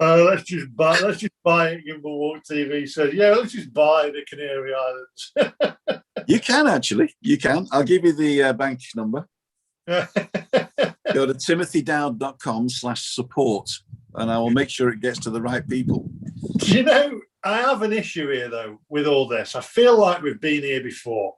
Let's just buy it. Gimbal Walk TV says, yeah, let's just buy the Canary Islands. You can actually. You can. I'll give you the bank number. Go to timothydowd.com/support and I will make sure it gets to the right people. Do you know, I have an issue here, though, with all this. I feel like we've been here before.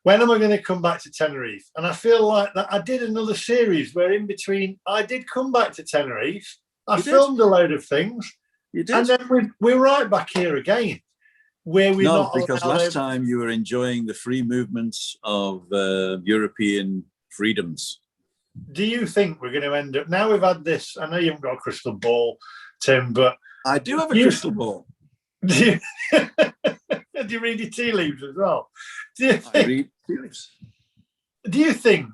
when am I going to come back to Tenerife? And I feel like that I did another series where in between I did come back to Tenerife. I filmed a load of things. You did. And then we're right back here again, where we're No, not because allowed last time you were enjoying the free movements of European freedoms. Do you think we're going to end up, now we've had this, I know you haven't got a crystal ball, Tim, but I do have a crystal ball. Do you read your tea leaves as well? I read tea leaves. Do you think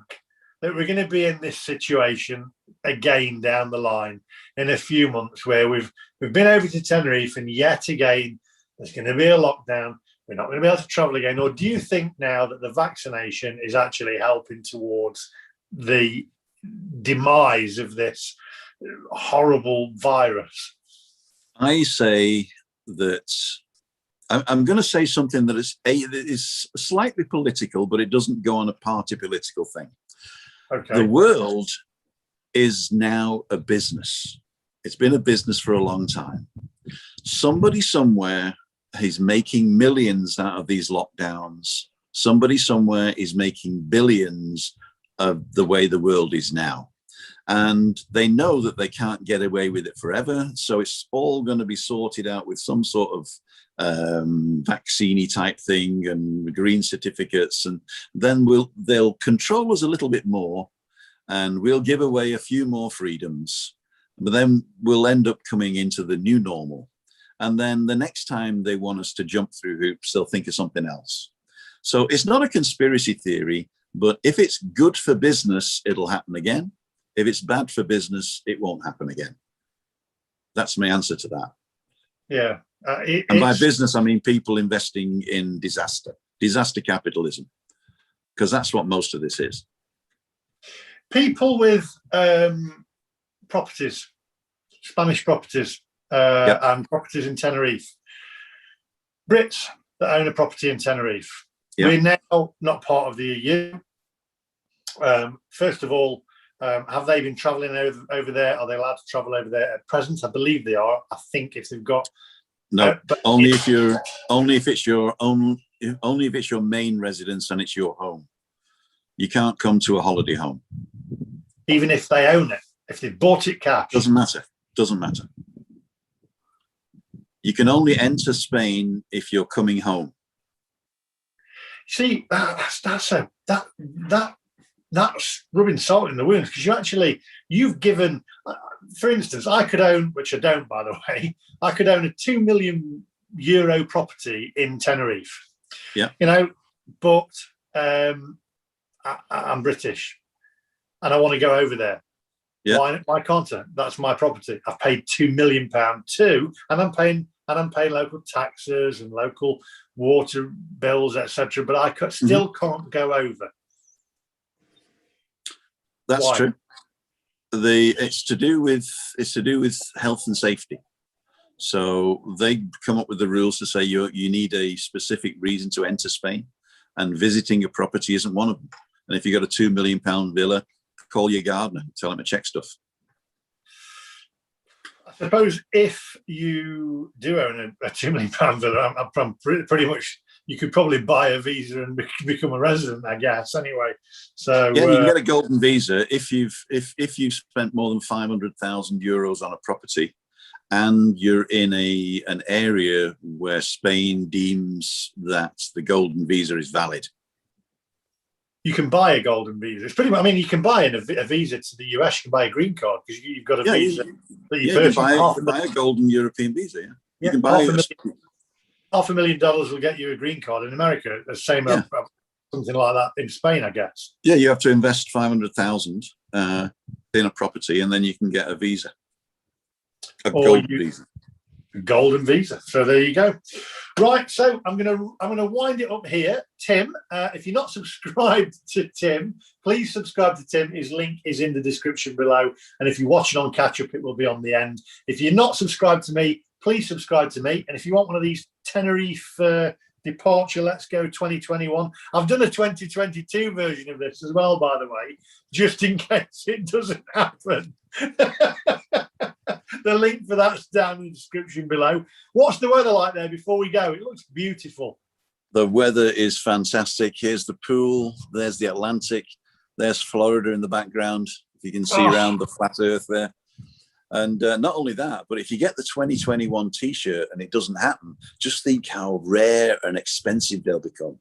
that we're going to be in this situation again down the line in a few months where we've been over to Tenerife and yet again there's going to be a lockdown, we're not going to be able to travel again? Or do you think now that the vaccination is actually helping towards the demise of this horrible virus? I say that I'm going to say something that is slightly political, but it doesn't go on a party political thing. Okay. The world is now a business. It's been a business for a long time. Somebody somewhere is making millions out of these lockdowns. Somebody somewhere is making billions of the way the world is now. And they know that they can't get away with it forever. So it's all going to be sorted out with some sort of vaccine type thing and green certificates. And then they'll control us a little bit more and we'll give away a few more freedoms. But then we'll end up coming into the new normal. And then the next time they want us to jump through hoops, they'll think of something else. So it's not a conspiracy theory, but if it's good for business, it'll happen again. If it's bad for business, it won't happen again. That's my answer to that. Yeah. And by business, I mean people investing in disaster capitalism, because that's what most of this is. People with properties, Spanish properties, and properties in Tenerife. Brits that own a property in Tenerife. Yep. We're now not part of the EU. First of all, have they been travelling over there? Are they allowed to travel over there at present? I believe they are. I think if they've got but only if it's your main residence and it's your home. You can't come to a holiday home. Even if they own it, if they bought it cash. Doesn't matter. You can only enter Spain if you're coming home. See, that's rubbing salt in the wounds, because you've given, for instance, I could own, which I don't, by the way, I could own a €2 million property in Tenerife. Yeah. But I'm British and I want to go over there. Yeah. Why can't I? That's my property. I've paid £2 million too, and I'm paying local taxes and local water bills, etc. But I still can't go over. That's true. It's to do with health and safety. So they come up with the rules to say you need a specific reason to enter Spain, and visiting a property isn't one of them. And if you've got a £2 million villa, call your gardener, tell him to check stuff. I suppose if you do own a £2 million villa, I'm pretty much, you could probably buy a visa and become a resident, I guess. Anyway, so yeah, you can get a golden visa if you've spent more than €500,000 on a property, and you're in an area where Spain deems that the golden visa is valid. You can buy a golden visa. It's pretty much, I mean, you can buy a visa to the US. You can buy a green card because you've got a visa that you purchase. You can buy a golden European visa. Yeah, you can buy $500,000 will get you a green card in America. The same, something like that in Spain, I guess. Yeah, you have to invest $500,000 in a property, and then you can get a visa, golden visa. Golden visa. So there you go. Right, so I'm gonna wind it up here. Tim, if you're not subscribed to Tim, please subscribe to Tim. His link is in the description below, and if you're watching on catch up, it will be on the end. If you're not subscribed to me, please subscribe to me. And if you want one of these Tenerife departure Let's Go 2021, I've done a 2022 version of this as well, by the way, just in case it doesn't happen. The link for that's down in the description below. What's the weather like there before we go? It looks beautiful. The weather is fantastic. Here's the pool. There's the Atlantic. There's Florida in the background. If you can see around the flat earth there. And not only that, but if you get the 2021 t-shirt and it doesn't happen, just think how rare and expensive they'll become.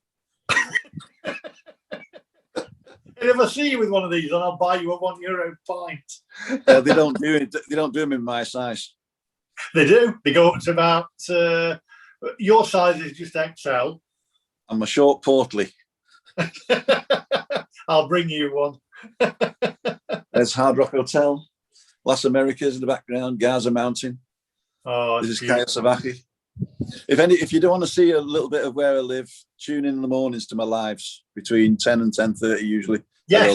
If I see you with one of these, I'll buy you a €1 pint. They don't do it. They don't do them in my size. They do. They go up to about your size is just XL. I'm a short portly. I'll bring you one. There's Hard Rock Hotel, Las Americas in the background, Gaza Mountain. Oh, this is Kaya Savaki. If you don't want to see a little bit of where I live, tune in the mornings to my lives between 10 and 10:30 usually. Yes,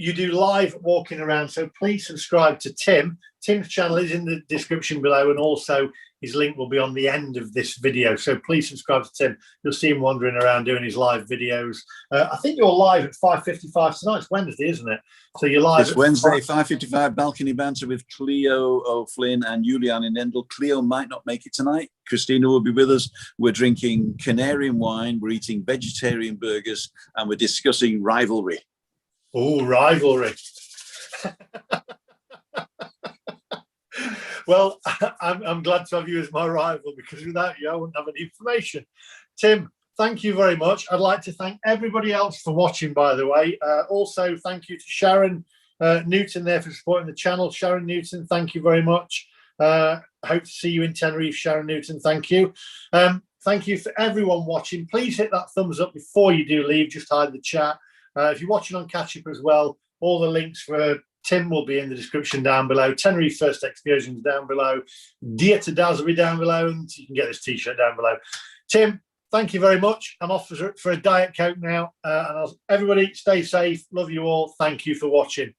you do live walking around. So please subscribe to Tim. Tim's channel is in the description below, and also his link will be on the end of this video. So please subscribe to Tim. You'll see him wandering around doing his live videos. I think you're live at 5:55 tonight. It's Wednesday, isn't it? So you're live. It's Wednesday, 5:55, balcony banter with Cleo O'Flynn and Julian in Endel. Cleo might not make it tonight. Christina will be with us. We're drinking Canarian wine. We're eating vegetarian burgers, and we're discussing rivalry. Oh, rivalry. Well, I'm glad to have you as my rival, because without you, I wouldn't have any information. Tim, thank you very much. I'd like to thank everybody else for watching, by the way. Also, thank you to Sharon Newton there for supporting the channel. Sharon Newton, thank you very much. Hope to see you in Tenerife, Sharon Newton. Thank you. Thank you for everyone watching. Please hit that thumbs up before you do leave. Just hide the chat. If you're watching on Catch Up as well, all the links for Tim will be in the description down below. Tenerife First Excursions down below. Dia to Daz will be down below, and you can get this t-shirt down below. Tim, thank you very much. I'm off for a Diet Coke now. And everybody stay safe. Love you all. Thank you for watching.